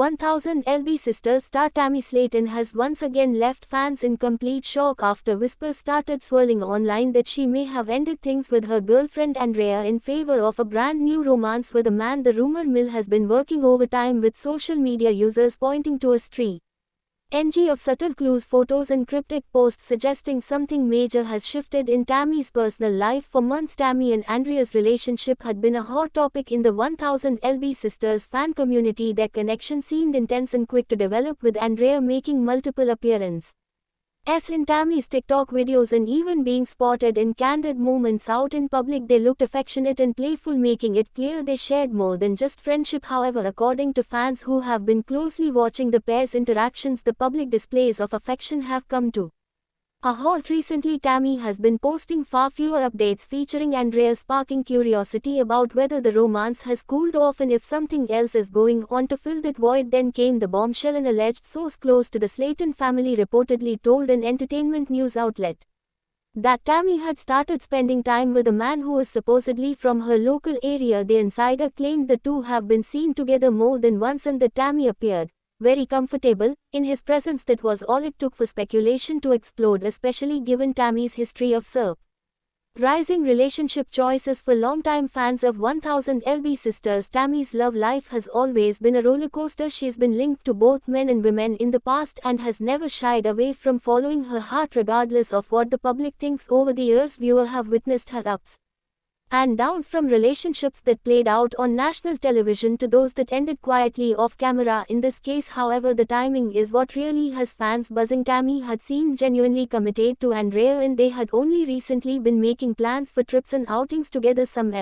1000 Sisters star Tammy Slaton has once again left fans in complete shock after whispers started swirling online that she may have ended things with her girlfriend Andrea in favor of a brand new romance with a man. The rumor mill has been working overtime, with social media users pointing to a string of subtle clues, photos and cryptic posts suggesting something major has shifted in Tammy's personal life. For months, Tammy and Andrea's relationship had been a hot topic in the 1000 Sisters fan community. Their connection seemed intense and quick to develop, with Andrea making multiple appearances in Tammy's TikTok videos and even being spotted in candid moments out in public. They looked affectionate and playful, making it clear they shared more than just friendship. However, according to fans who have been closely watching the pair's interactions, the public displays of affection have come to a halt recently. Tammy has been posting far fewer updates featuring Andrea, sparking curiosity about whether the romance has cooled off and if something else is going on to fill that void. Then came the bombshell. An alleged source close to the Slaton family reportedly told an entertainment news outlet that Tammy had started spending time with a man who was supposedly from her local area. The insider claimed the two have been seen together more than once and that Tammy appeared very comfortable in his presence. That was all it took for speculation to explode, especially given Tammy's history of rising relationship choices. For longtime fans of 1000 Sisters, Tammy's love life has always been a rollercoaster. She's been linked to both men and women in the past and has never shied away from following her heart regardless of what the public thinks. Over the years, viewers have witnessed her ups and downs, from relationships that played out on national television to those that ended quietly off camera. In this case, however, the timing is what really has fans buzzing. Tammy had seemed genuinely committed to Andrea and they had only recently been making plans for trips and outings together. Some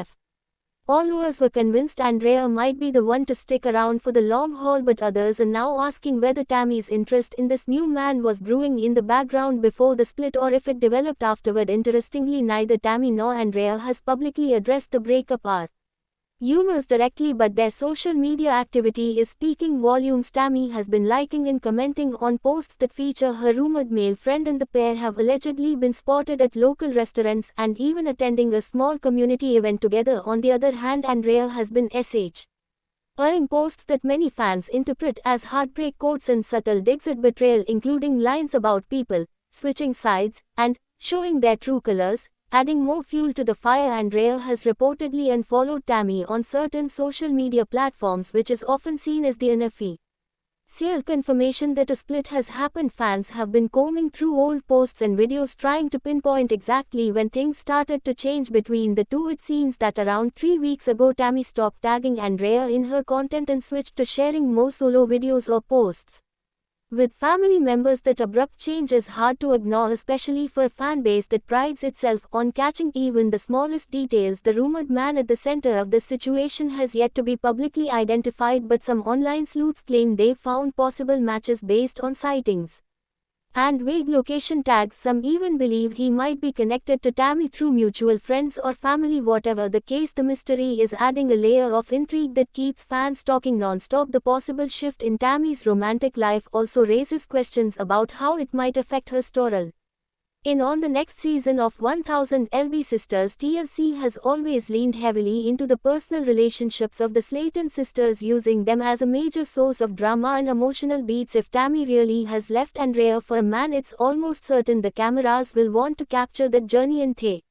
followers were convinced Andrea might be the one to stick around for the long haul, but others are now asking whether Tammy's interest in this new man was brewing in the background before the split or if it developed afterward. Interestingly, neither Tammy nor Andrea has publicly addressed the breakup or rumors directly, but their social media activity is speaking volumes. Tammy has been liking and commenting on posts that feature her rumored male friend, and the pair have allegedly been spotted at local restaurants and even attending a small community event together. On the other hand, Andrea has been sharing posts that many fans interpret as heartbreak quotes and subtle digs at betrayal, including lines about people switching sides and showing their true colors. Adding more fuel to the fire, Andrea has reportedly unfollowed Tammy on certain social media platforms, which is often seen as the unofficial confirmation that a split has happened. Fans have been combing through old posts and videos trying to pinpoint exactly when things started to change between the two. It seems that around 3 weeks ago, Tammy stopped tagging Andrea in her content and switched to sharing more solo videos or posts with family members. That abrupt change is hard to ignore, especially for a fanbase that prides itself on catching even the smallest details. The rumored man at the center of this situation has yet to be publicly identified, but some online sleuths claim they found possible matches based on sightings and vague location tags. Some even believe he might be connected to Tammy through mutual friends or family. Whatever the case, the mystery is adding a layer of intrigue that keeps fans talking non-stop. The possible shift in Tammy's romantic life also raises questions about how it might affect her storyline on the next season of 1000 Sisters. TLC has always leaned heavily into the personal relationships of the Slaton sisters, using them as a major source of drama and emotional beats. If Tammy really has left Andrea for a man, it's almost certain the cameras will want to capture that journey and the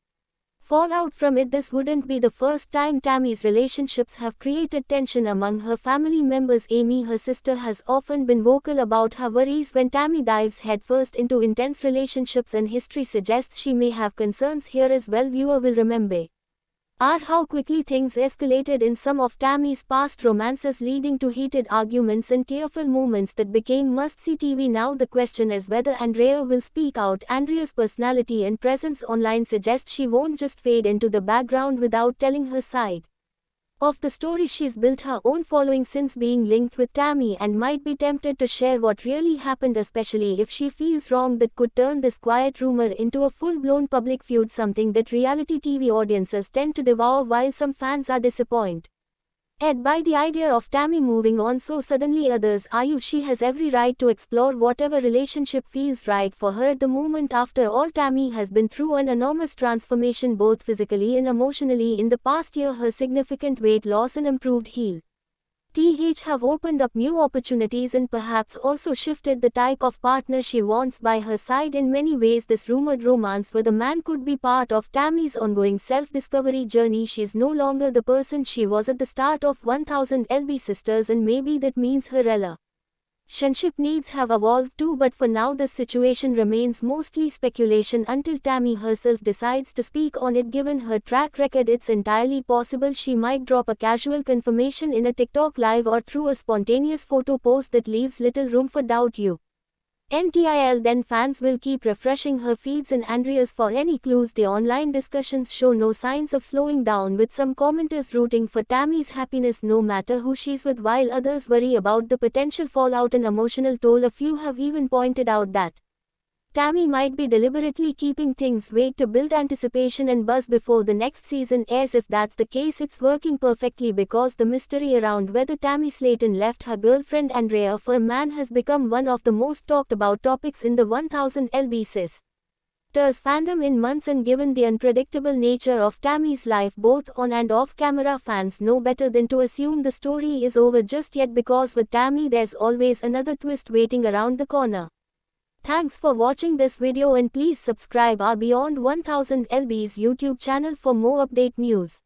fallout from it. This wouldn't be the first time Tammy's relationships have created tension among her family members. Amy, her sister, has often been vocal about her worries when Tammy dives headfirst into intense relationships, and history suggests she may have concerns here as well. Viewer will remember how quickly things escalated in some of Tammy's past romances, leading to heated arguments and tearful moments that became must-see TV. Now the question is whether Andrea will speak out. Andrea's personality and presence online suggest she won't just fade into the background without telling her side of the story. She's built her own following since being linked with Tammy and might be tempted to share what really happened, especially if she feels wrong. That could turn this quiet rumor into a full-blown public feud, something that reality TV audiences tend to devour. While some fans are disappointed by the idea of Tammy moving on so suddenly, others argue she has every right to explore whatever relationship feels right for her at the moment. After all, Tammy has been through an enormous transformation both physically and emotionally in the past year. Her significant weight loss and improved health TH have opened up new opportunities and perhaps also shifted the type of partner she wants by her side. In many ways, this rumored romance with a man could be part of Tammy's ongoing self-discovery journey. She is no longer the person she was at the start of 1000 LB Sisters, and maybe that means her relationship needs have evolved too, but for now this situation remains mostly speculation until Tammy herself decides to speak on it. Given her track record, it's entirely possible she might drop a casual confirmation in a TikTok live or through a spontaneous photo post that leaves little room for doubt. NTIL then fans will keep refreshing her feeds and Andrea's for any clues. The online discussions show no signs of slowing down, with some commenters rooting for Tammy's happiness no matter who she's with, while others worry about the potential fallout and emotional toll. A few have even pointed out that Tammy might be deliberately keeping things vague to build anticipation and buzz before the next season airs. If that's the case, it's working perfectly, because the mystery around whether Tammy Slaton left her girlfriend Andrea for a man has become one of the most talked about topics in the 1000 LB Sisters fandom in months. And given the unpredictable nature of Tammy's life both on and off camera, fans know better than to assume the story is over just yet, because with Tammy there's always another twist waiting around the corner. Thanks for watching this video, and please subscribe our Beyond 1000 LB's YouTube channel for more update news.